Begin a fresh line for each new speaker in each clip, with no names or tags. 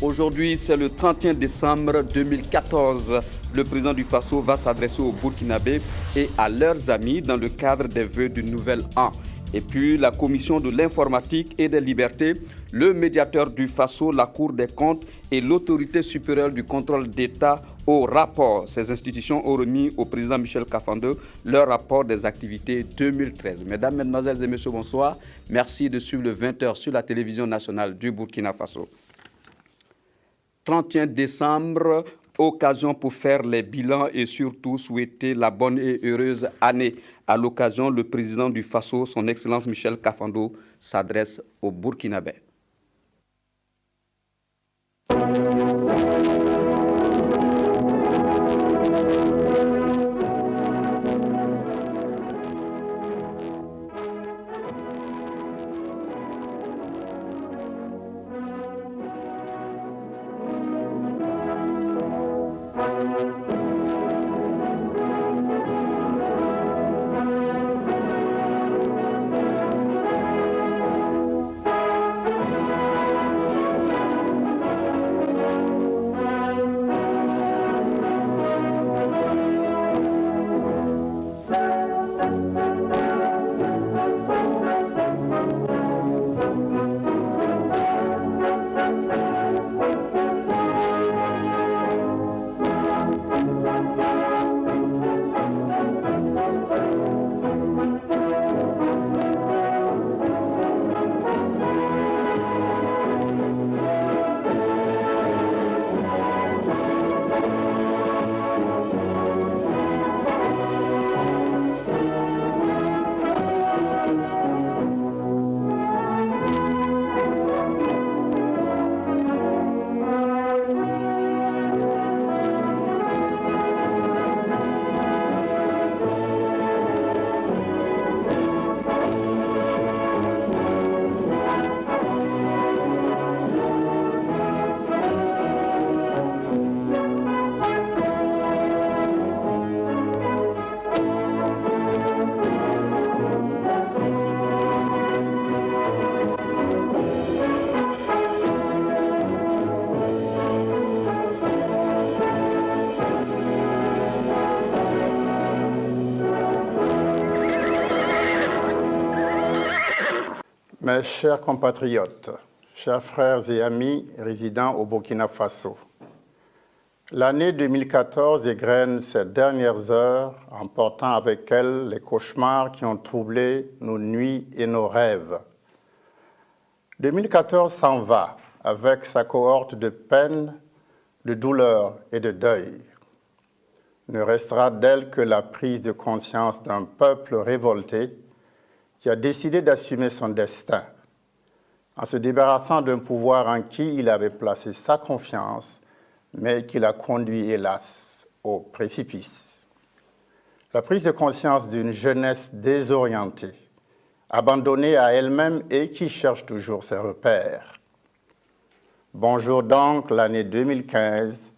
Aujourd'hui, c'est le 31 décembre 2014. Le président du Faso va s'adresser aux Burkinabés et à leurs amis dans le cadre des vœux du nouvel an. Et puis la commission de l'informatique et des libertés, le médiateur du Faso, la Cour des comptes et l'autorité supérieure du contrôle d'État au rapport. Ces institutions ont remis au président Michel Kafando leur rapport des activités 2013. Mesdames, Mesdemoiselles et Messieurs, bonsoir. Merci de suivre le 20h sur la télévision nationale du Burkina Faso. 31 décembre, occasion pour faire les bilans et surtout souhaiter la bonne et heureuse année. À l'occasion, le président du Faso, son Excellence Michel Kafando, s'adresse aux Burkinabés.
Mes chers compatriotes, chers frères et amis résidant au Burkina Faso, l'année 2014 égrène ces dernières heures en portant avec elle les cauchemars qui ont troublé nos nuits et nos rêves. 2014 s'en va avec sa cohorte de peine, de douleur et de deuil. Ne restera d'elle que la prise de conscience d'un peuple révolté qui a décidé d'assumer son destin en se débarrassant d'un pouvoir en qui il avait placé sa confiance, mais qui l'a conduit, hélas, au précipice. La prise de conscience d'une jeunesse désorientée, abandonnée à elle-même et qui cherche toujours ses repères. Bonjour donc l'année 2015,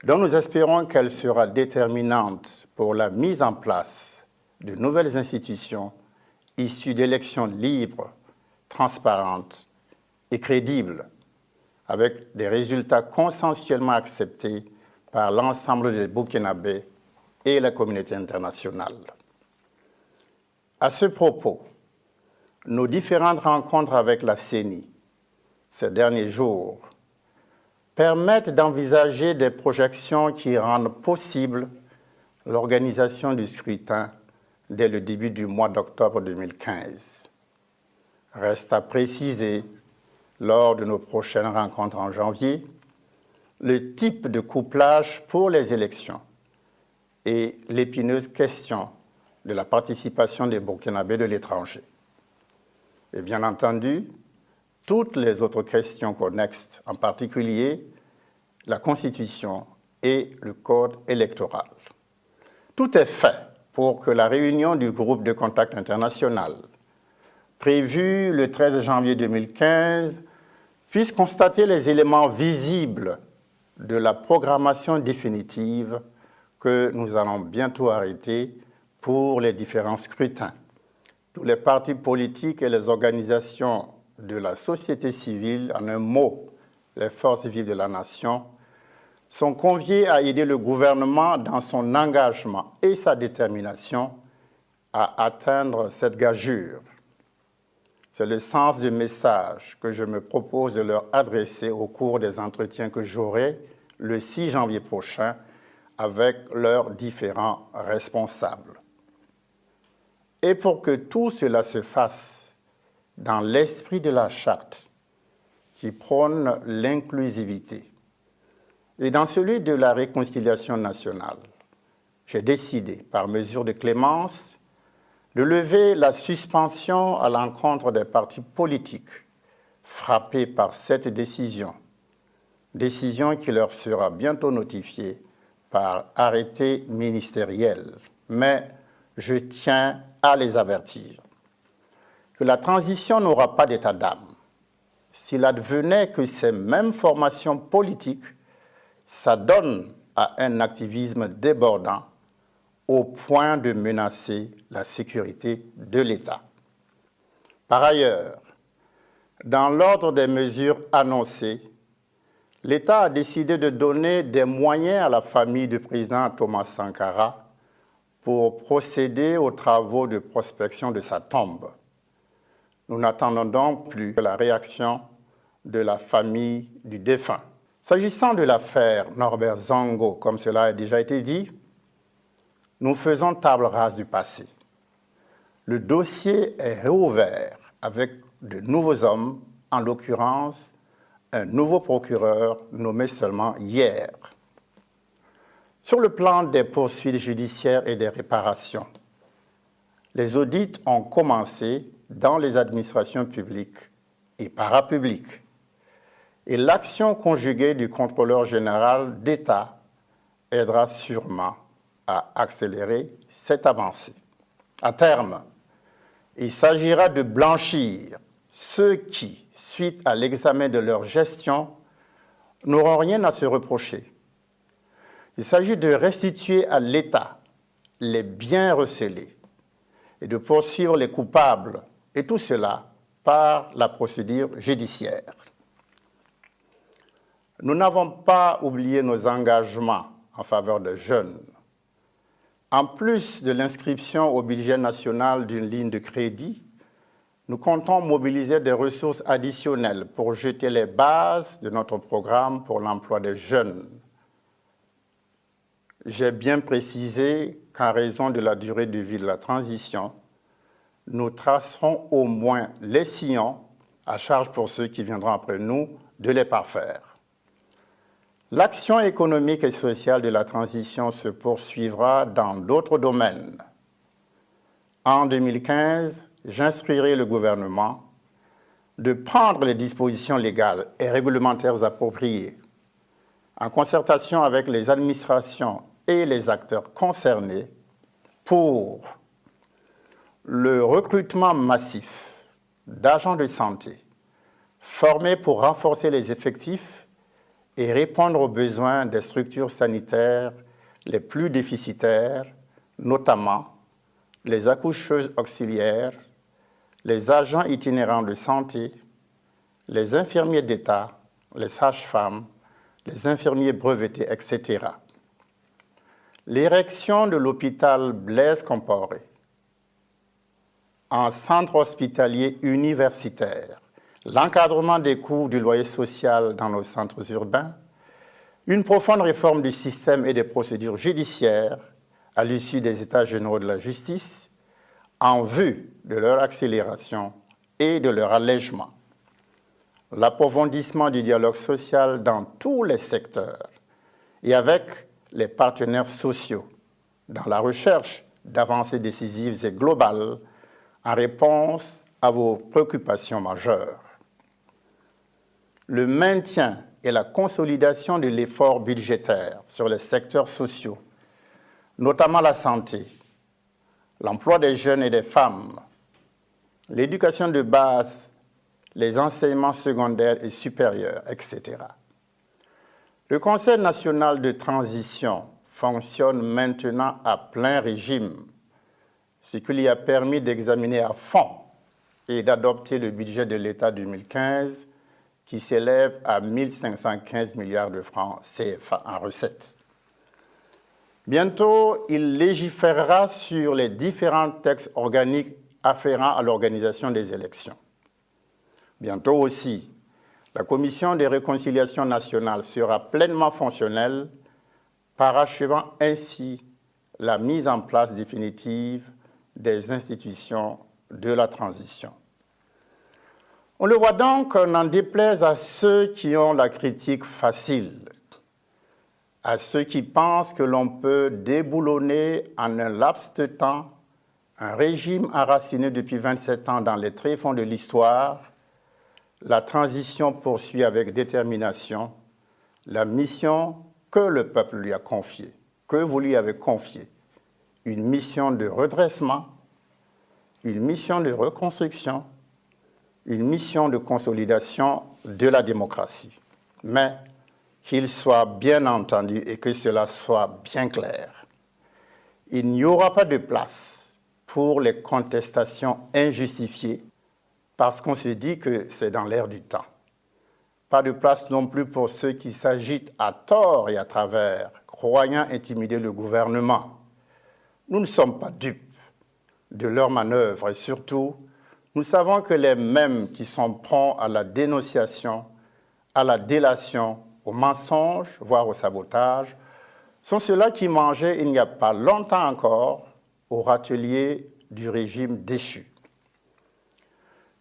dont nous espérons qu'elle sera déterminante pour la mise en place de nouvelles institutions issues d'élections libres, transparentes et crédibles, avec des résultats consensuellement acceptés par l'ensemble des Burkinabés et la communauté internationale. À ce propos, nos différentes rencontres avec la CENI ces derniers jours permettent d'envisager des projections qui rendent possible l'organisation du scrutin dès le début du mois d'octobre 2015. Reste à préciser, lors de nos prochaines rencontres en janvier, le type de couplage pour les élections et l'épineuse question de la participation des Burkinabés de l'étranger. Et bien entendu, toutes les autres questions connexes, en particulier la Constitution et le Code électoral. Tout est fait pour que la réunion du groupe de contact international, prévue le 13 janvier 2015, puisse constater les éléments visibles de la programmation définitive que nous allons bientôt arrêter pour les différents scrutins. Tous les partis politiques et les organisations de la société civile, en un mot, les forces vives de la nation, sont conviés à aider le gouvernement dans son engagement et sa détermination à atteindre cette gageure. C'est le sens du message que je me propose de leur adresser au cours des entretiens que j'aurai le 6 janvier prochain avec leurs différents responsables. Et pour que tout cela se fasse dans l'esprit de la charte qui prône l'inclusivité et dans celui de la réconciliation nationale, j'ai décidé, par mesure de clémence, de lever la suspension à l'encontre des partis politiques frappés par cette décision qui leur sera bientôt notifiée par arrêté ministériel. Mais je tiens à les avertir que la transition n'aura pas d'état d'âme s'il advenait que ces mêmes formations politiques s'adonnent à un activisme débordant au point de menacer la sécurité de l'État. Par ailleurs, dans l'ordre des mesures annoncées, l'État a décidé de donner des moyens à la famille du président Thomas Sankara pour procéder aux travaux de prospection de sa tombe. Nous n'attendons donc plus la réaction de la famille du défunt. S'agissant de l'affaire Norbert Zongo, comme cela a déjà été dit, nous faisons table rase du passé. Le dossier est réouvert avec de nouveaux hommes, en l'occurrence un nouveau procureur nommé seulement hier. Sur le plan des poursuites judiciaires et des réparations, les audits ont commencé dans les administrations publiques et parapubliques. Et l'action conjuguée du contrôleur général d'État aidera sûrement à accélérer cette avancée. À terme, il s'agira de blanchir ceux qui, suite à l'examen de leur gestion, n'auront rien à se reprocher. Il s'agit de restituer à l'État les biens recelés et de poursuivre les coupables, et tout cela par la procédure judiciaire. Nous n'avons pas oublié nos engagements en faveur des jeunes. En plus de l'inscription au budget national d'une ligne de crédit, nous comptons mobiliser des ressources additionnelles pour jeter les bases de notre programme pour l'emploi des jeunes. J'ai bien précisé qu'en raison de la durée de vie de la transition, nous tracerons au moins les sillons, à charge pour ceux qui viendront après nous, de les parfaire. L'action économique et sociale de la transition se poursuivra dans d'autres domaines. En 2015, j'instruirai le gouvernement de prendre les dispositions légales et réglementaires appropriées, en concertation avec les administrations et les acteurs concernés, pour le recrutement massif d'agents de santé formés pour renforcer les effectifs et répondre aux besoins des structures sanitaires les plus déficitaires, notamment les accoucheuses auxiliaires, les agents itinérants de santé, les infirmiers d'État, les sages-femmes, les infirmiers brevetés, etc. L'érection de l'hôpital Blaise Compaoré en centre hospitalier universitaire, l'encadrement des coûts du loyer social dans nos centres urbains, une profonde réforme du système et des procédures judiciaires à l'issue des États généraux de la justice en vue de leur accélération et de leur allègement, l'approfondissement du dialogue social dans tous les secteurs et avec les partenaires sociaux dans la recherche d'avancées décisives et globales en réponse à vos préoccupations majeures. Le maintien et la consolidation de l'effort budgétaire sur les secteurs sociaux, notamment la santé, l'emploi des jeunes et des femmes, l'éducation de base, les enseignements secondaires et supérieurs, etc. Le Conseil national de transition fonctionne maintenant à plein régime, ce qui lui a permis d'examiner à fond et d'adopter le budget de l'État 2015 qui s'élève à 1 515 milliards de francs CFA en recettes. Bientôt, il légiférera sur les différents textes organiques afférents à l'organisation des élections. Bientôt aussi, la Commission des réconciliations nationales sera pleinement fonctionnelle, parachevant ainsi la mise en place définitive des institutions de la transition. On le voit donc, n'en déplaise à ceux qui ont la critique facile, à ceux qui pensent que l'on peut déboulonner en un laps de temps un régime enraciné depuis 27 ans dans les tréfonds de l'histoire, la transition poursuit avec détermination la mission que le peuple lui a confiée, que vous lui avez confiée, une mission de redressement, une mission de reconstruction, une mission de consolidation de la démocratie. Mais qu'il soit bien entendu et que cela soit bien clair, il n'y aura pas de place pour les contestations injustifiées parce qu'on se dit que c'est dans l'air du temps. Pas de place non plus pour ceux qui s'agitent à tort et à travers, croyant intimider le gouvernement. Nous ne sommes pas dupes de leurs manœuvres et surtout, nous savons que les mêmes qui sont prompts à la dénonciation, à la délation, au mensonge, voire au sabotage, sont ceux-là qui mangeaient il n'y a pas longtemps encore au râtelier du régime déchu.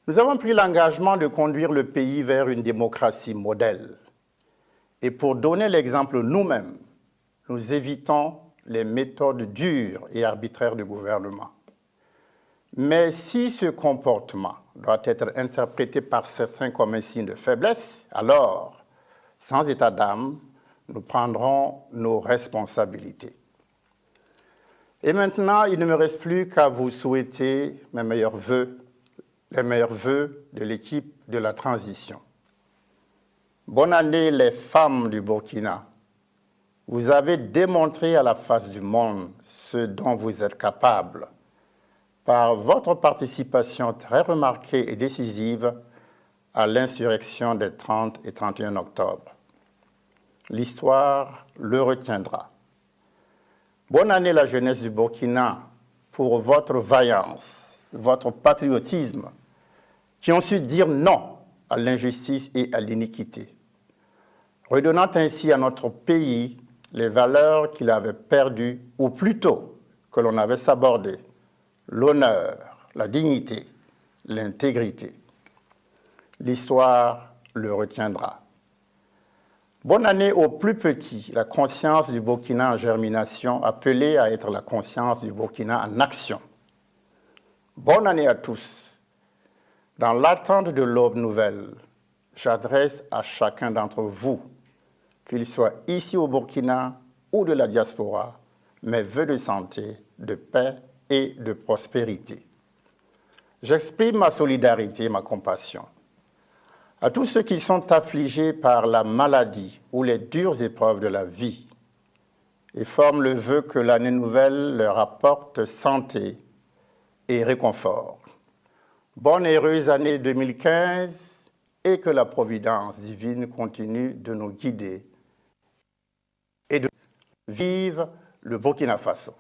Nous avons pris l'engagement de conduire le pays vers une démocratie modèle. Et pour donner l'exemple nous-mêmes, nous évitons les méthodes dures et arbitraires du gouvernement. Mais si ce comportement doit être interprété par certains comme un signe de faiblesse, alors, sans état d'âme, nous prendrons nos responsabilités. Et maintenant, il ne me reste plus qu'à vous souhaiter mes meilleurs vœux, les meilleurs vœux de l'équipe de la transition. Bonne année les femmes du Burkina. Vous avez démontré à la face du monde ce dont vous êtes capables par votre participation très remarquée et décisive à l'insurrection des 30 et 31 octobre. L'histoire le retiendra. Bonne année la jeunesse du Burkina pour votre vaillance, votre patriotisme, qui ont su dire non à l'injustice et à l'iniquité, redonnant ainsi à notre pays les valeurs qu'il avait perdues, ou plutôt que l'on avait sabordées, l'honneur, la dignité, l'intégrité. L'histoire le retiendra. Bonne année aux plus petits, la conscience du Burkina en germination, appelée à être la conscience du Burkina en action. Bonne année à tous. Dans l'attente de l'aube nouvelle, j'adresse à chacun d'entre vous, qu'il soit ici au Burkina ou de la diaspora, mes vœux de santé, de paix et de prospérité. J'exprime ma solidarité et ma compassion à tous ceux qui sont affligés par la maladie ou les dures épreuves de la vie et forment le vœu que l'année nouvelle leur apporte santé et réconfort. Bonne et heureuse année 2015 et que la providence divine continue de nous guider et de vivre le Burkina Faso.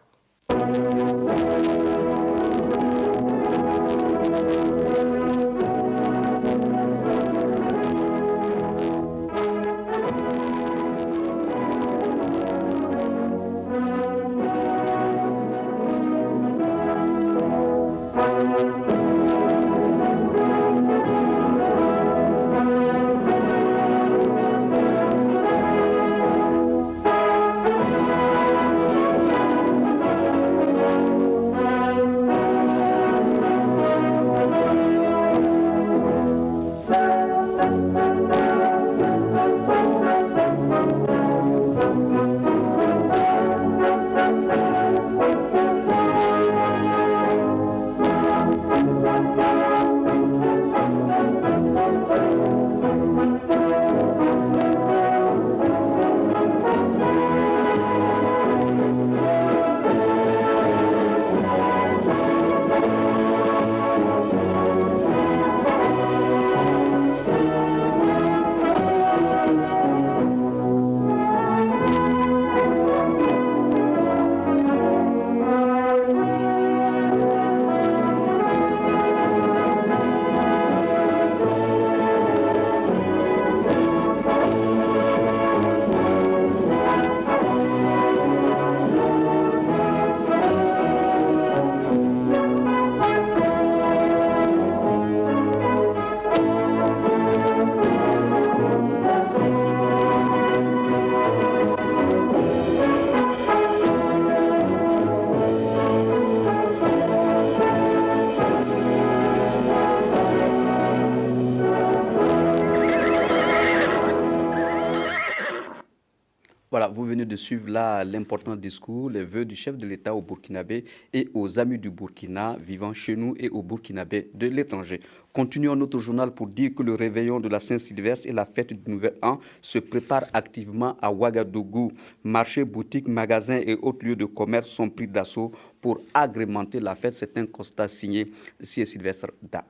Voilà, vous venez de suivre là l'important discours, les vœux du chef de l'État au Burkinabé et aux amis du Burkina vivant chez nous et au Burkinabé de l'étranger. Continuons notre journal pour dire que le réveillon de la Saint-Sylvestre et la fête du Nouvel An se préparent activement à Ouagadougou. Marchés, boutiques, magasins et autres lieux de commerce sont pris d'assaut pour agrémenter la fête. C'est un constat signé Sylvestre Da.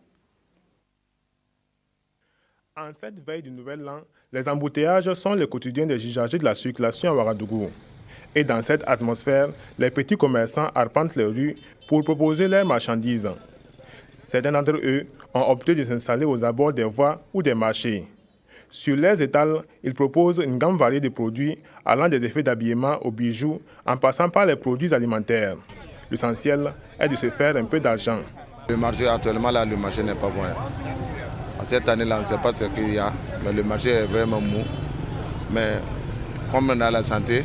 En cette veille du Nouvel An, les embouteillages sont le quotidien des usagers de la circulation à Ouagadougou. Et dans cette atmosphère, les petits commerçants arpentent les rues pour proposer leurs marchandises. Certains d'entre eux ont opté de s'installer aux abords des voies ou des marchés. Sur les étals, ils proposent une gamme variée de produits allant des effets d'habillement aux bijoux en passant par les produits alimentaires. L'essentiel est de se faire un peu d'argent.
Le marché actuellement, là, le marché n'est pas bon. Cette année-là, on ne sait pas ce qu'il y a, mais le marché est vraiment mou. Mais comme on a la santé,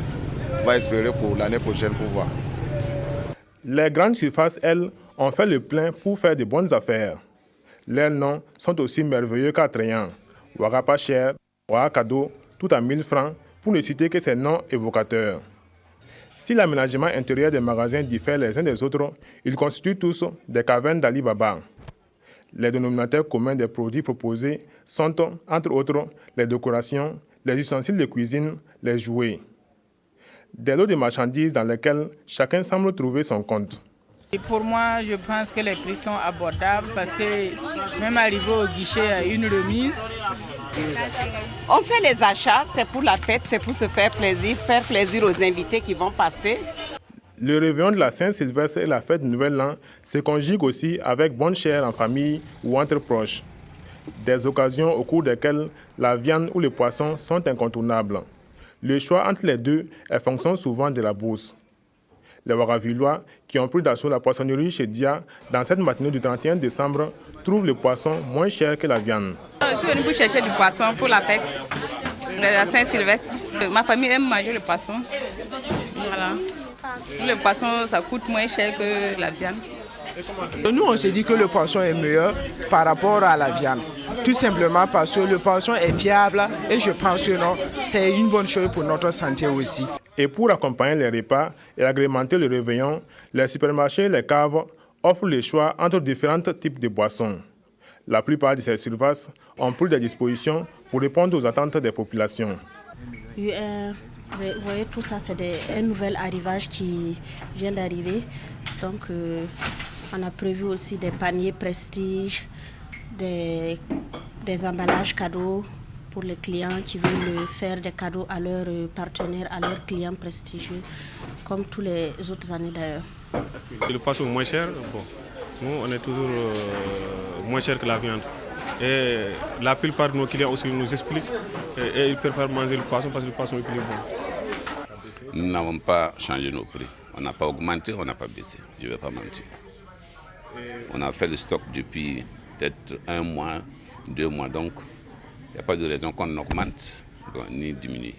on va espérer pour l'année prochaine pour voir.
Les grandes surfaces, elles, ont fait le plein pour faire de bonnes affaires. Leurs noms sont aussi merveilleux qu'attrayants. Ouaga pas cher, Ouaga cadeau, tout à 1000 francs, pour ne citer que ces noms évocateurs. Si l'aménagement intérieur des magasins diffère les uns des autres, ils constituent tous des cavernes d'Ali Baba. Les dénominateurs communs des produits proposés sont, entre autres, les décorations, les ustensiles de cuisine, les jouets. Des lots de marchandises dans lesquels chacun semble trouver son compte.
Et pour moi, je pense que les prix sont abordables parce que même arrivé au guichet, il y a une remise.
On fait les achats, c'est pour la fête, c'est pour se faire plaisir aux invités qui vont passer.
Le réveillon de la Saint-Sylvestre et la fête du Nouvel An se conjuguent aussi avec bonne chère en famille ou entre proches. Des occasions au cours desquelles la viande ou le poisson sont incontournables. Le choix entre les deux est fonction souvent de la bourse. Les Ouagavillois, qui ont pris d'assaut la poissonnerie chez Dia dans cette matinée du 31 décembre, trouvent le poisson moins cher que la viande.
Je suis venue pour chercher du poisson pour la fête de la Saint-Sylvestre. Ma famille aime manger le poisson. Voilà. Le poisson, ça coûte moins cher que la viande.
Nous, on s'est dit que le poisson est meilleur par rapport à la viande. Tout simplement parce que le poisson est fiable et je pense que non, c'est une bonne chose pour notre santé aussi.
Et pour accompagner les repas et agrémenter le réveillon, les supermarchés et les caves offrent le choix entre différents types de boissons. La plupart de ces surfaces ont pris des dispositions pour répondre aux attentes des populations.
Vous voyez, tout ça, c'est un nouvel arrivage qui vient d'arriver. Donc, on a prévu aussi des paniers prestige, des emballages cadeaux pour les clients qui veulent faire des cadeaux à leurs partenaires, à leurs clients prestigieux, comme tous les autres années d'ailleurs.
Le poisson est moins cher. Bon, nous, on est toujours moins cher que la viande. Et la plupart de nos clients aussi nous expliquent et ils préfèrent manger le poisson parce que le poisson est plus bon.
Nous n'avons pas changé nos prix. On n'a pas augmenté, on n'a pas baissé. Je ne vais pas mentir. On a fait le stock depuis peut-être 1 mois, 2 mois. Donc, il n'y a pas de raison qu'on augmente ni diminue.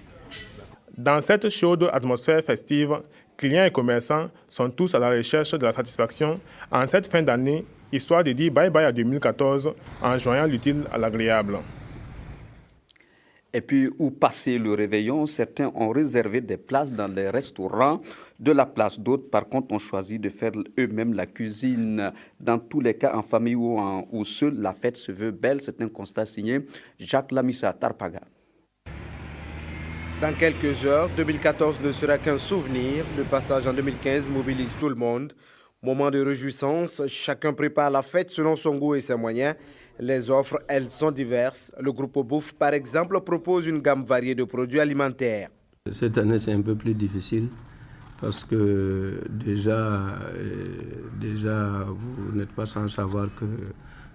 Dans cette chaude atmosphère festive, clients et commerçants sont tous à la recherche de la satisfaction en cette fin d'année, histoire de dire bye-bye à 2014 en joignant l'utile à l'agréable.
Et puis, où passer le réveillon, certains ont réservé des places dans les restaurants de la place. D'autres, par contre, ont choisi de faire eux-mêmes la cuisine. Dans tous les cas, en famille ou seul, la fête se veut belle. C'est un constat signé Jacques Lamissa Tarpaga.
Dans quelques heures, 2014 ne sera qu'un souvenir. Le passage en 2015 mobilise tout le monde. Moment de réjouissance, chacun prépare la fête selon son goût et ses moyens. Les offres, elles, sont diverses. Le groupe Bouffe, par exemple, propose une gamme variée de produits alimentaires.
Cette année, c'est un peu plus difficile parce que déjà vous n'êtes pas sans savoir que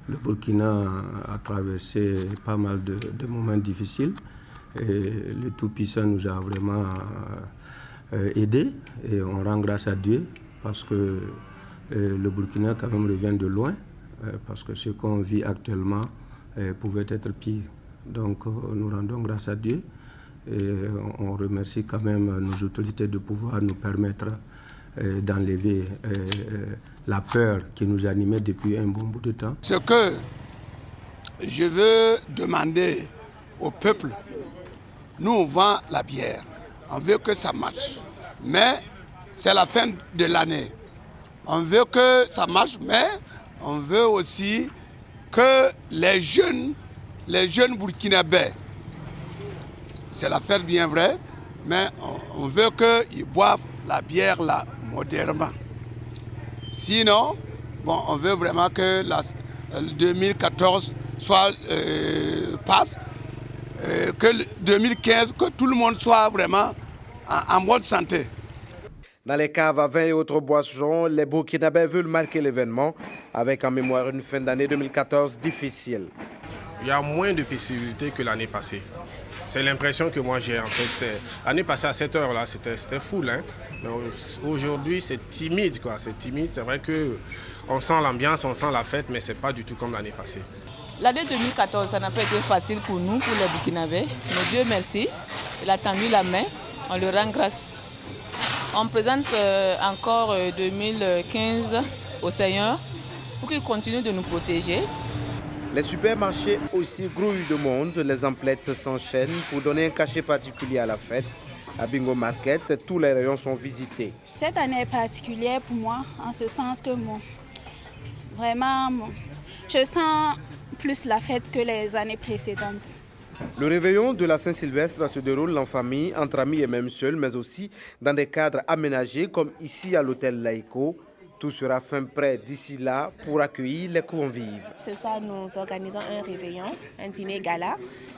le Burkina a traversé pas mal de moments difficiles. Et le Tout-Puissant nous a vraiment aidés et on rend grâce à Dieu parce que le Burkina quand même revient de loin parce que ce qu'on vit actuellement pouvait être pire. Donc nous rendons grâce à Dieu et on remercie quand même nos autorités de pouvoir nous permettre d'enlever la peur qui nous animait depuis un bon bout de temps.
Ce que je veux demander au peuple, nous on vend la bière, on veut que ça marche. Mais c'est la fin de l'année. On veut que ça marche, mais on veut aussi que les jeunes burkinabés, c'est la fête bien vrai, mais on veut qu'ils boivent la bière là modérément. Sinon, bon, on veut vraiment que 2014 passe, que 2015, que tout le monde soit vraiment en bonne santé.
Dans les caves à vin et autres boissons, les Burkinabés veulent marquer l'événement avec en mémoire une fin d'année 2014 difficile.
Il y a moins de possibilités que l'année passée. C'est l'impression que moi j'ai en fait. L'année passée à cette heure-là, c'était full. Hein? Mais aujourd'hui, c'est timide, quoi. C'est timide. C'est vrai qu'on sent l'ambiance, on sent la fête, mais ce n'est pas du tout comme l'année passée.
L'année 2014, ça n'a pas été facile pour nous, pour les Burkinabés. Mais Dieu merci, il a tendu la main, on lui rend grâce. On présente encore 2015 au Seigneur pour qu'il continue de nous protéger.
Les supermarchés aussi grouillent de monde, les emplettes s'enchaînent pour donner un cachet particulier à la fête. À Bingo Market, tous les rayons sont visités.
Cette année est particulière pour moi, en ce sens que vraiment, je sens plus la fête que les années précédentes.
Le réveillon de la Saint-Sylvestre se déroule en famille, entre amis et même seuls, mais aussi dans des cadres aménagés comme ici à l'hôtel Laïco. Tout sera fin prêt d'ici là pour accueillir les convives.
Ce soir, nous organisons un réveillon, un dîner gala,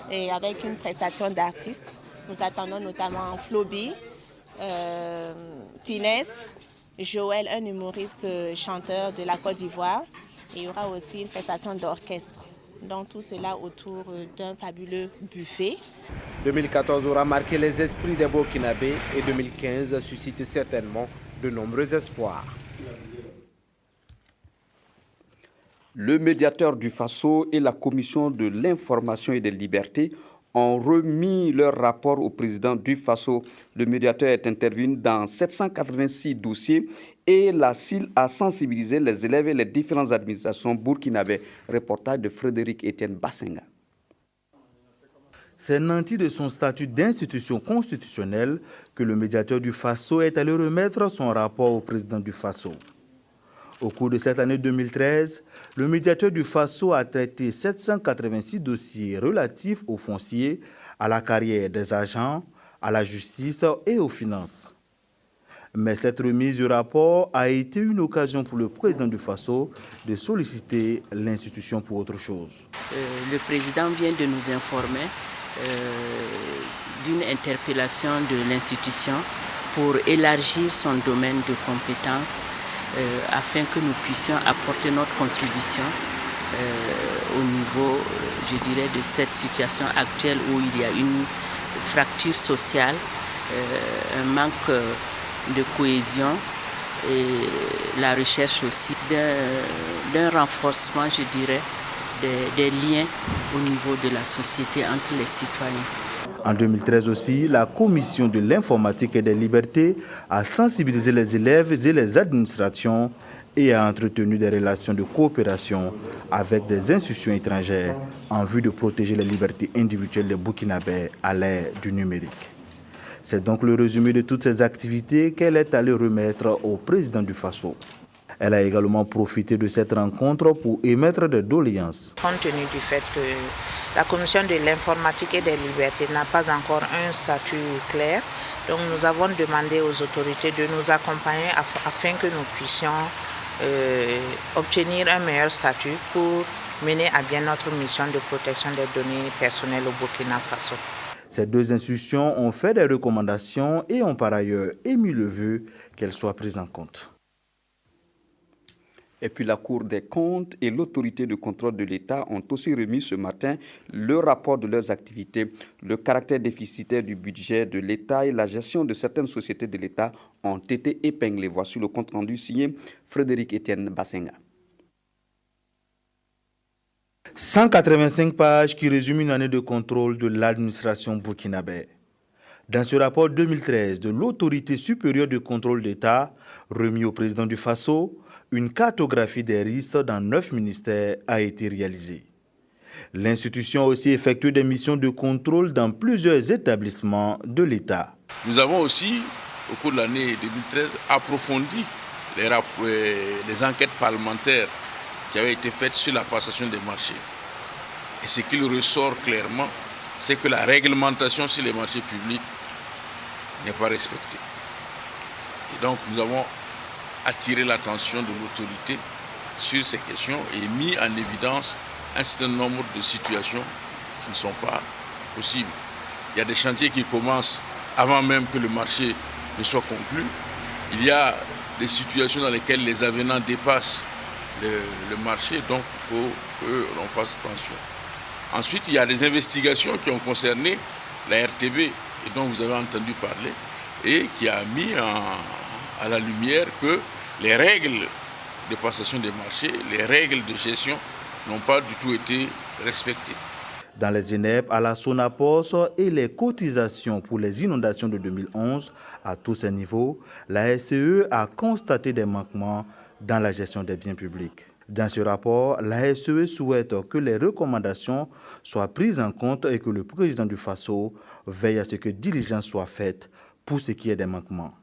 et avec une prestation d'artistes. Nous attendons notamment Floby, Tinès, Joël, un humoriste chanteur de la Côte d'Ivoire. Il y aura aussi une prestation d'orchestre. Donc tout cela autour d'un fabuleux buffet.
2014 aura marqué les esprits des Burkinabés et 2015 suscite certainement de nombreux espoirs.
Le médiateur du Faso et la Commission de l'information et des libertés ont remis leur rapport au président du Faso. Le médiateur est intervenu dans 786 dossiers et la CIL a sensibilisé les élèves et les différentes administrations burkinabées. Reportage de Frédéric Etienne Bassenga.
C'est nanti de son statut d'institution constitutionnelle que le médiateur du Faso est allé remettre son rapport au président du Faso. Au cours de cette année 2013, le médiateur du Faso a traité 786 dossiers relatifs aux fonciers, à la carrière des agents, à la justice et aux finances. Mais cette remise du rapport a été une occasion pour le président du Faso de solliciter l'institution pour autre chose.
Le président vient de nous informer d'une interpellation de l'institution pour élargir son domaine de compétences afin que nous puissions apporter notre contribution au niveau, je dirais, de cette situation actuelle où il y a une fracture sociale, un manque de cohésion et la recherche aussi d'un renforcement, je dirais, des liens au niveau de la société entre les citoyens.
En 2013 aussi, la Commission de l'informatique et des libertés a sensibilisé les élèves et les administrations et a entretenu des relations de coopération avec des institutions étrangères en vue de protéger les libertés individuelles des Burkinabés à l'ère du numérique. C'est donc le résumé de toutes ces activités qu'elle est allée remettre au président du Faso. Elle a également profité de cette rencontre pour émettre des doléances.
Compte tenu du fait que la Commission de l'informatique et des libertés n'a pas encore un statut clair, donc nous avons demandé aux autorités de nous accompagner afin que nous puissions obtenir un meilleur statut pour mener à bien notre mission de protection des données personnelles au Burkina Faso.
Ces deux institutions ont fait des recommandations et ont par ailleurs émis le vœu qu'elles soient prises en compte.
Et puis la Cour des comptes et l'autorité de contrôle de l'État ont aussi remis ce matin le rapport de leurs activités. Le caractère déficitaire du budget de l'État et la gestion de certaines sociétés de l'État ont été épinglés. Voici le compte rendu signé Frédéric Etienne Bassenga.
185 pages qui résument une année de contrôle de l'administration burkinabé. Dans ce rapport 2013 de l'autorité supérieure de contrôle d'État remis au président du Faso, une cartographie des risques dans 9 ministères a été réalisée. L'institution a aussi effectué des missions de contrôle dans plusieurs établissements de l'État.
Nous avons aussi, au cours de l'année 2013, approfondi les enquêtes parlementaires qui avaient été faites sur la passation des marchés. Et ce qu'il ressort clairement, c'est que la réglementation sur les marchés publics n'est pas respectée. Et donc nous avons attiré l'attention de l'autorité sur ces questions et mis en évidence un certain nombre de situations qui ne sont pas possibles. Il y a des chantiers qui commencent avant même que le marché ne soit conclu. Il y a des situations dans lesquelles les avenants dépassent le marché, donc il faut que l'on fasse attention. Ensuite, il y a des investigations qui ont concerné la RTB, et dont vous avez entendu parler, et qui a mis à la lumière que les règles de passation des marchés, les règles de gestion n'ont pas du tout été respectées.
Dans les INEP, à la Sonapos et les cotisations pour les inondations de 2011, à tous ces niveaux, la SCE a constaté des manquements dans la gestion des biens publics. Dans ce rapport, la SCE souhaite que les recommandations soient prises en compte et que le président du FASO veille à ce que diligence soit faite pour ce qui est des manquements.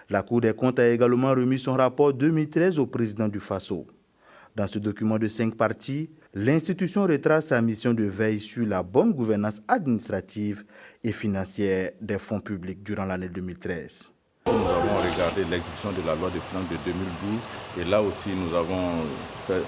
La Cour des comptes a également remis son rapport 2013 au président du FASO. Dans ce document de 5 parties, l'institution retrace sa mission de veille sur la bonne gouvernance administrative et financière des fonds publics durant l'année 2013.
Nous avons regardé l'exécution de la loi de finances de 2012 et là aussi nous avons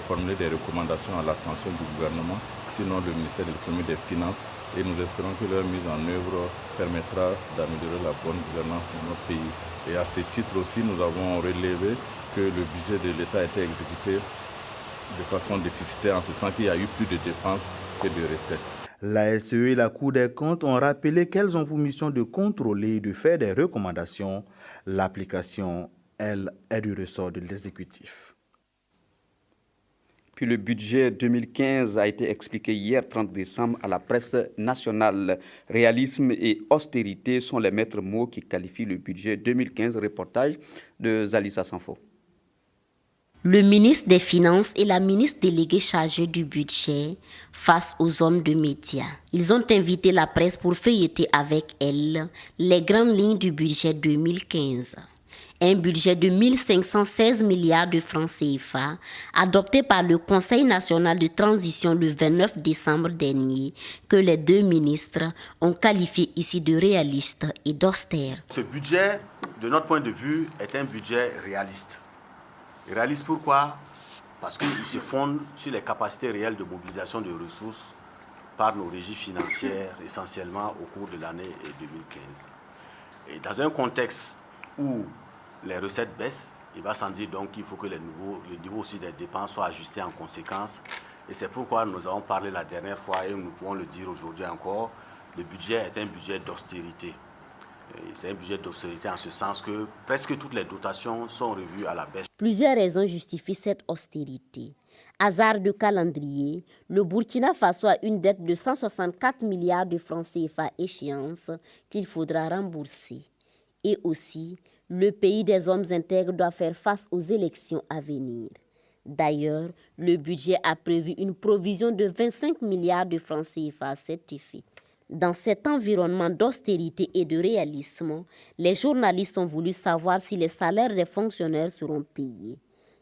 formulé des recommandations à l'attention du gouvernement, sinon le ministère de l'économie et des finances, et nous espérons que leur mise en œuvre permettra d'améliorer la bonne gouvernance de notre pays. Et à ce titre aussi, nous avons relevé que le budget de l'État a été exécuté de façon déficitaire, en ce sens qu'il y a eu plus de dépenses que de recettes.
La SCE et la Cour des comptes ont rappelé qu'elles ont pour mission de contrôler et de faire des recommandations. L'application, elle, est du ressort de l'exécutif.
Puis le budget 2015 a été expliqué hier 30 décembre à la presse nationale. Réalisme et austérité sont les maîtres mots qui qualifient le budget 2015. Reportage de Zalissa Sanfo.
Le ministre des Finances et la ministre déléguée chargée du budget face aux hommes de médias. Ils ont invité la presse pour feuilleter avec elle les grandes lignes du budget 2015. Un budget de 1516 milliards de francs CFA, adopté par le Conseil national de transition le 29 décembre dernier, que les deux ministres ont qualifié ici de réaliste et d'austère.
Ce budget, de notre point de vue, est un budget réaliste. Réaliste pourquoi? Parce qu'il se fonde sur les capacités réelles de mobilisation de ressources par nos régies financières, essentiellement au cours de l'année 2015. Et dans un contexte où les recettes baissent, il va sans dire donc qu'il faut que le niveau aussi des dépenses soit ajusté en conséquence. Et c'est pourquoi nous avons parlé la dernière fois et nous pouvons le dire aujourd'hui encore, le budget est un budget d'austérité. C'est un budget d'austérité en ce sens que presque toutes les dotations sont revues à la baisse.
Plusieurs raisons justifient cette austérité. Hasard de calendrier, le Burkina Faso a une dette de 164 milliards de francs CFA échéance qu'il faudra rembourser. Et aussi, le pays des hommes intègres doit faire face aux élections à venir. D'ailleurs, le budget a prévu une provision de 25 milliards de francs CFA à cet effet. Dans cet environnement d'austérité et de réalisme, les journalistes ont voulu savoir si les salaires des fonctionnaires seront payés.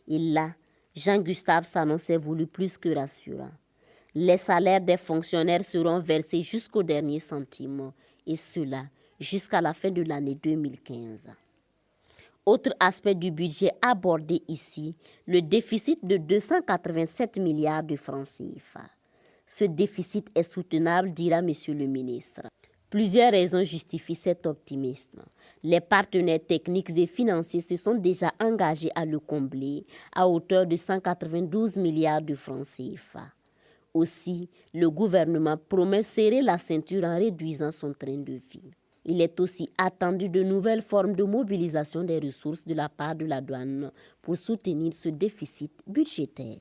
Et là, Jean-Gustave Sanon s'est voulu plus que rassurant. Les salaires des fonctionnaires seront versés jusqu'au dernier centime, et cela jusqu'à la fin de l'année 2015. Autre aspect du budget abordé ici, le déficit de 287 milliards de francs CFA. Ce déficit est soutenable, dira Monsieur le ministre. Plusieurs raisons justifient cet optimisme. Les partenaires techniques et financiers se sont déjà engagés à le combler à hauteur de 192 milliards de francs CFA. Aussi, le gouvernement promet serrer la ceinture en réduisant son train de vie. Il est aussi attendu de nouvelles formes de mobilisation des ressources de la part de la douane pour soutenir ce déficit budgétaire.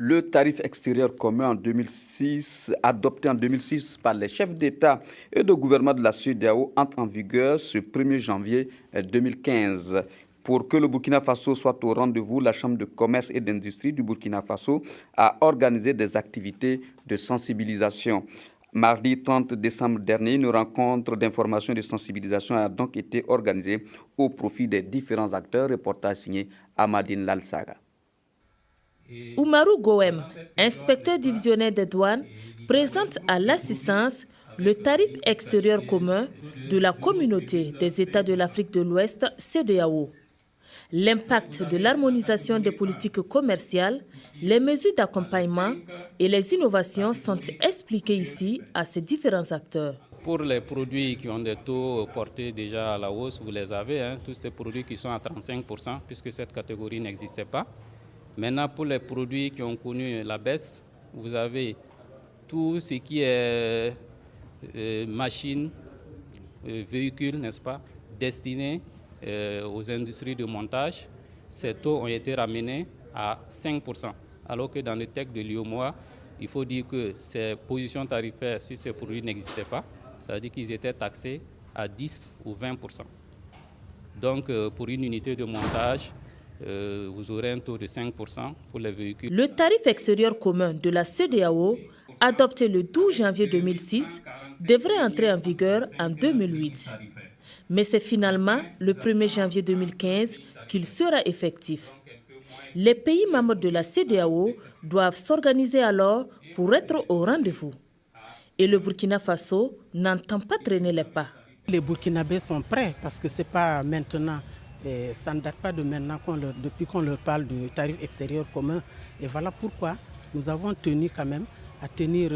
Le tarif extérieur commun en 2006, adopté en 2006 par les chefs d'État et de gouvernement de la CEDEAO, entre en vigueur ce 1er janvier 2015. Pour que le Burkina Faso soit au rendez-vous, la Chambre de commerce et d'industrie du Burkina Faso a organisé des activités de sensibilisation. Mardi 30 décembre dernier, une rencontre d'information et de sensibilisation a donc été organisée au profit des différents acteurs. Reportage signé Amadine Lalsaga.
Oumarou Goem, inspecteur divisionnaire des douanes, présente à l'assistance le tarif extérieur commun de la communauté des États de l'Afrique de l'Ouest, CEDEAO. L'impact de l'harmonisation des politiques commerciales, les mesures d'accompagnement et les innovations sont expliquées ici à ces différents acteurs.
Pour les produits qui ont des taux portés déjà à la hausse, vous les avez, tous ces produits qui sont à 35%, puisque cette catégorie n'existait pas. Maintenant, pour les produits qui ont connu la baisse, vous avez tout ce qui est machines, véhicules, n'est-ce pas, destinés aux industries de montage. Ces taux ont été ramenés à 5%, alors que dans le texte de l'UEMOA, il faut dire que ces positions tarifaires sur ces produits n'existaient pas, c'est-à-dire qu'ils étaient taxés à 10 ou 20%. Donc, pour une unité de montage, vous aurez un taux de 5% pour les véhicules.
Le tarif extérieur commun de la CEDEAO, adopté le 12 janvier 2006, devrait entrer en vigueur en 2008. Mais c'est finalement le 1er janvier 2015 qu'il sera effectif. Les pays membres de la CEDEAO doivent s'organiser alors pour être au rendez-vous. Et le Burkina Faso n'entend pas traîner les pas.
Les Burkinabés sont prêts parce que ce n'est pas maintenant, ça ne date pas de maintenant depuis qu'on leur parle du tarif extérieur commun. Et voilà pourquoi nous avons tenu quand même à tenir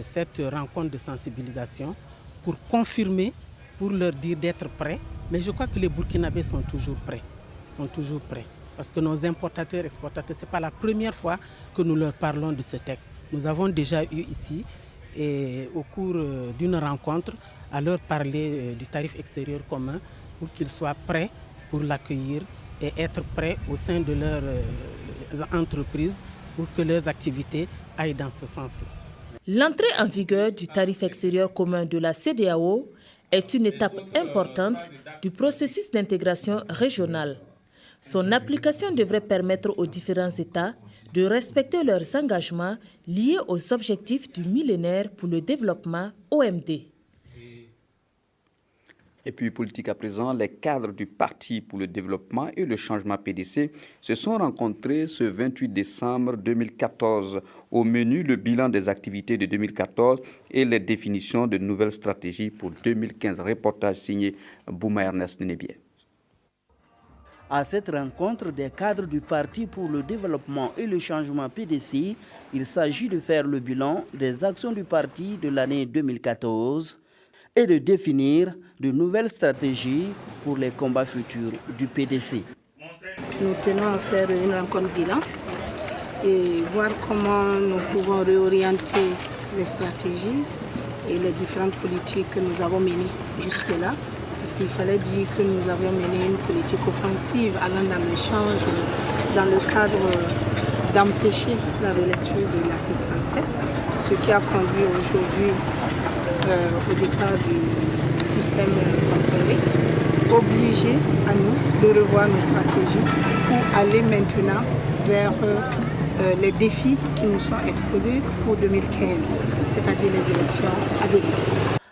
cette rencontre de sensibilisation pour confirmer, pour leur dire d'être prêts. Mais je crois que les Burkinabés sont toujours prêts. Parce que nos importateurs, exportateurs, ce n'est pas la première fois que nous leur parlons de ce texte. Nous avons déjà eu ici, et au cours d'une rencontre, à leur parler du tarif extérieur commun pour qu'ils soient prêts pour l'accueillir et être prêts au sein de leurs entreprises pour que leurs activités aillent dans ce sens-là.
L'entrée en vigueur du tarif extérieur commun de la CEDEAO est une étape importante du processus d'intégration régionale. Son application devrait permettre aux différents États de respecter leurs engagements liés aux objectifs du millénaire pour le développement OMD.
Et puis politique à présent, les cadres du Parti pour le développement et le changement PDC se sont rencontrés ce 28 décembre 2014. Au menu, le bilan des activités de 2014 et les définitions de nouvelles stratégies pour 2015. Reportage signé Bouma Ernest Nébier.
À cette rencontre des cadres du Parti pour le développement et le changement PDC, il s'agit de faire le bilan des actions du parti de l'année 2014 et de définir de nouvelles stratégies pour les combats futurs du PDC.
Nous tenons à faire une rencontre bilan et voir comment nous pouvons réorienter les stratégies et les différentes politiques que nous avons menées jusque-là. Parce qu'il fallait dire que nous avions mené une politique offensive allant dans l'échange, dans le cadre d'empêcher la relecture de l'article 37, ce qui a conduit aujourd'hui au départ du système contrôlé, obligé à nous de revoir nos stratégies pour aller maintenant vers les défis qui nous sont exposés pour 2015, c'est-à-dire les élections à venir.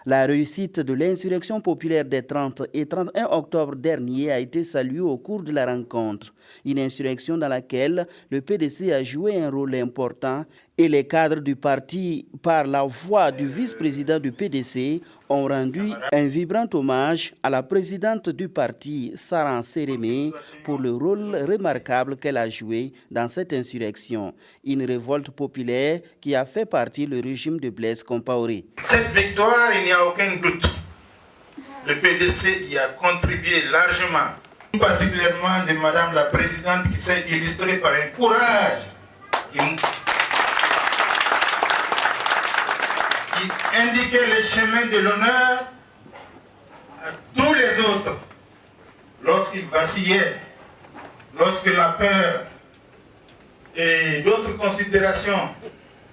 La réussite de l'insurrection populaire des 30 et 31 octobre dernier a été saluée au cours de la rencontre. Une insurrection dans laquelle le PDC a joué un rôle important et les cadres du parti, par la voix du vice-président du PDC, ont rendu un vibrant hommage à la présidente du parti, Saran Sérémé, pour le rôle remarquable qu'elle a joué dans cette insurrection. Une révolte populaire qui a fait partir le régime de Blaise Compaoré.
Cette victoire, il n'y a aucun doute. Le PDC y a contribué largement, particulièrement de Madame la Présidente qui s'est illustrée par un courage qui indiquait le chemin de l'honneur à tous les autres lorsqu'ils vacillaient, lorsque la peur et d'autres considérations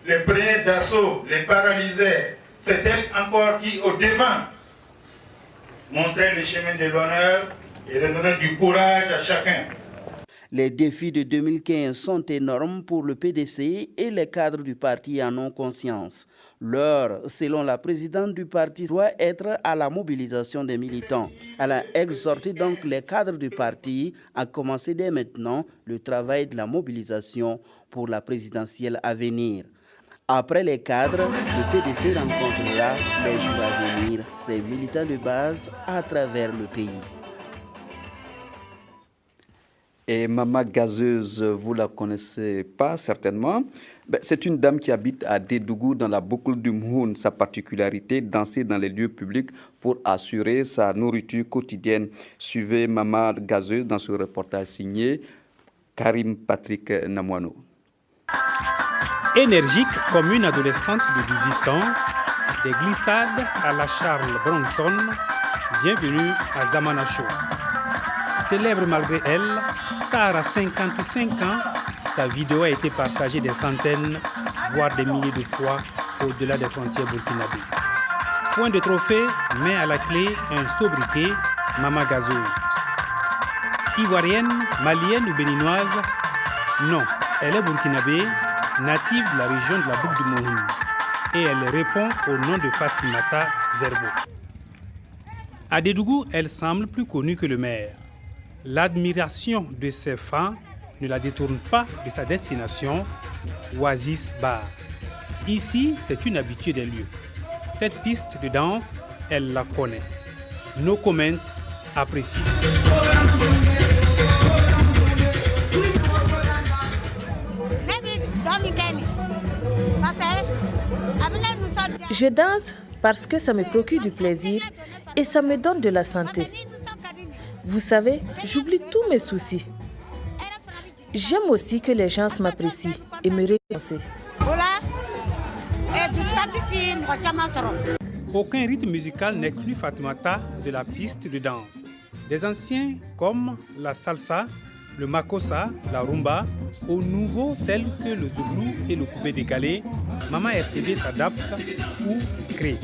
les prenaient d'assaut, les paralysaient. C'est elle encore qui, au devant, montrait le chemin de l'honneur et redonner du courage à chacun.
Les défis de 2015 sont énormes pour le PDC et les cadres du parti en ont conscience. L'heure, selon la présidente du parti, doit être à la mobilisation des militants. Elle a exhorté donc les cadres du parti à commencer dès maintenant le travail de la mobilisation pour la présidentielle à venir. Après les cadres, le PDC rencontrera les jours à venir ses militants de base à travers le pays.
Et Mama Gazeuse, vous la connaissez pas certainement. C'est une dame qui habite à Dédougou dans la boucle du Mhoun. Sa particularité, danser dans les lieux publics pour assurer sa nourriture quotidienne. Suivez Mama Gazeuse dans ce reportage signé Karim Patrick Namouano.
Énergique comme une adolescente de 18 ans, des glissades à la Charles Bronson, bienvenue à Zamanacho. Célèbre malgré elle, star à 55 ans, sa vidéo a été partagée des centaines, voire des milliers de fois au-delà des frontières burkinabées. Point de trophée, mais à la clé un sobriquet, Mama Gazeuse. Ivoirienne, malienne ou béninoise? Non, elle est burkinabée, native de la région de la boucle du Mhoun. Et elle répond au nom de Fatimata Zerbo. À Dédougou, elle semble plus connue que le maire. L'admiration de ses fans ne la détourne pas de sa destination, Oasis Bar. Ici, c'est une habituée des lieux. Cette piste de danse, elle la connaît. No comment, apprécie.
Je danse parce que ça me procure du plaisir et ça me donne de la santé. Vous savez, j'oublie tous mes soucis. J'aime aussi que les gens m'apprécient et me récompensent.
Aucun rythme musical n'exclut Fatimata de la piste de danse. Des anciens comme la salsa, le makossa, la rumba, aux nouveaux tels que le zouglou et le coupé décalé, Mama RTB s'adapte ou crée.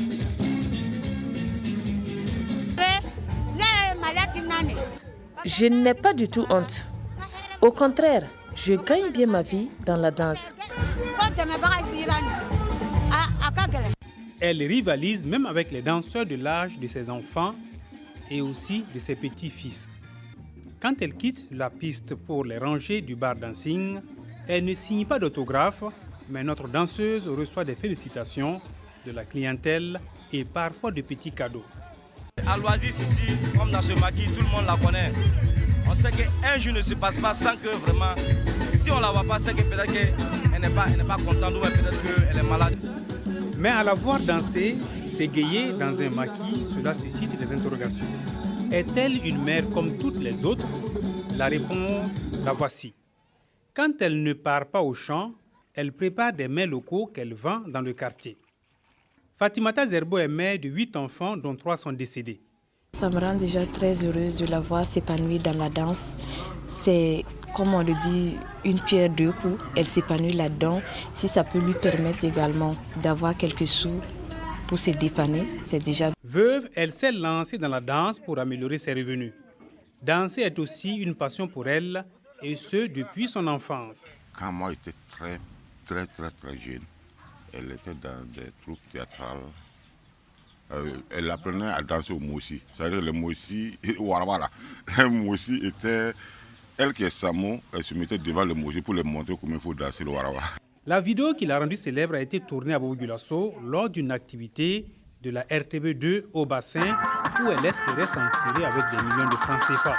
Je n'ai pas du tout honte. Au contraire, je gagne bien ma vie dans la danse.
Elle rivalise même avec les danseurs de l'âge de ses enfants et aussi de ses petits-fils. Quand elle quitte la piste pour les rangées du bar dancing, elle ne signe pas d'autographe, mais notre danseuse reçoit des félicitations de la clientèle et parfois de petits cadeaux.
À l'Oasis ici, comme dans ce maquis, tout le monde la connaît. On sait qu'un jour ne se passe pas sans que vraiment, si on ne la voit pas, c'est que peut-être qu'elle n'est pas contente ou peut-être qu'elle est malade.
Mais à la voir danser, s'égayer dans un maquis, cela suscite des interrogations. Est-elle une mère comme toutes les autres? La réponse, la voici. Quand elle ne part pas au champ, elle prépare des mets locaux qu'elle vend dans le quartier. Fatimata Zerbo est mère de 8 enfants, dont 3 sont décédés.
Ça me rend déjà très heureuse de la voir s'épanouir dans la danse. C'est, comme on le dit, une pierre deux coups. Elle s'épanouit là-dedans. Si ça peut lui permettre également d'avoir quelques sous pour se dépanner, c'est déjà...
Veuve, elle s'est lancée dans la danse pour améliorer ses revenus. Danser est aussi une passion pour elle, et ce, depuis son enfance.
Quand moi j'étais très jeune, elle était dans des troupes théâtrales. Elle apprenait à danser au moussi. C'est-à-dire le moussi, voilà. Le moussi était... Elle qui est Samo, elle se mettait devant le moussi pour lui montrer comment il faut danser le warawa.
La vidéo qui l'a rendue célèbre a été tournée à Bobo-Dioulasso lors d'une activité de la RTB2 au bassin où elle espérait s'en tirer avec des millions de francs CFA.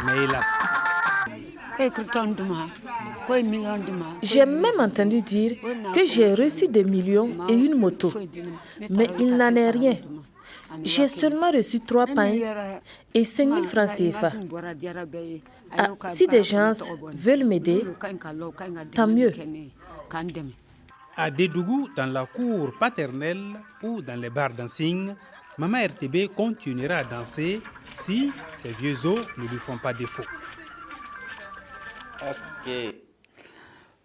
Mais hélas.
J'ai même entendu dire que j'ai reçu des millions et une moto. Mais il n'en est rien. J'ai seulement reçu 3 pains et 5 000 francs CFA. Si des gens veulent m'aider, tant mieux.
À Dédougou, dans la cour paternelle ou dans les bars dancing, Mama RTB continuera à danser si ses vieux os ne lui font pas défaut.
Ok.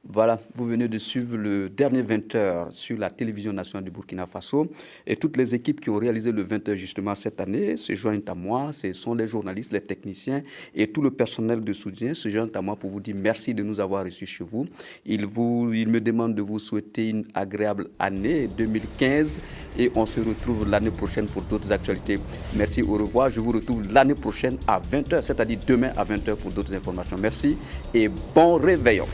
Voilà, vous venez de suivre le dernier 20h sur la télévision nationale du Burkina Faso. Et toutes les équipes qui ont réalisé le 20h justement cette année se joignent à moi. Ce sont les journalistes, les techniciens et tout le personnel de soutien se joignent à moi pour vous dire merci de nous avoir reçus chez vous. Ils me demandent de vous souhaiter une agréable année 2015 et on se retrouve l'année prochaine pour d'autres actualités. Merci, au revoir. Je vous retrouve l'année prochaine à 20h, c'est-à-dire demain à 20h pour d'autres informations. Merci et bon réveillon.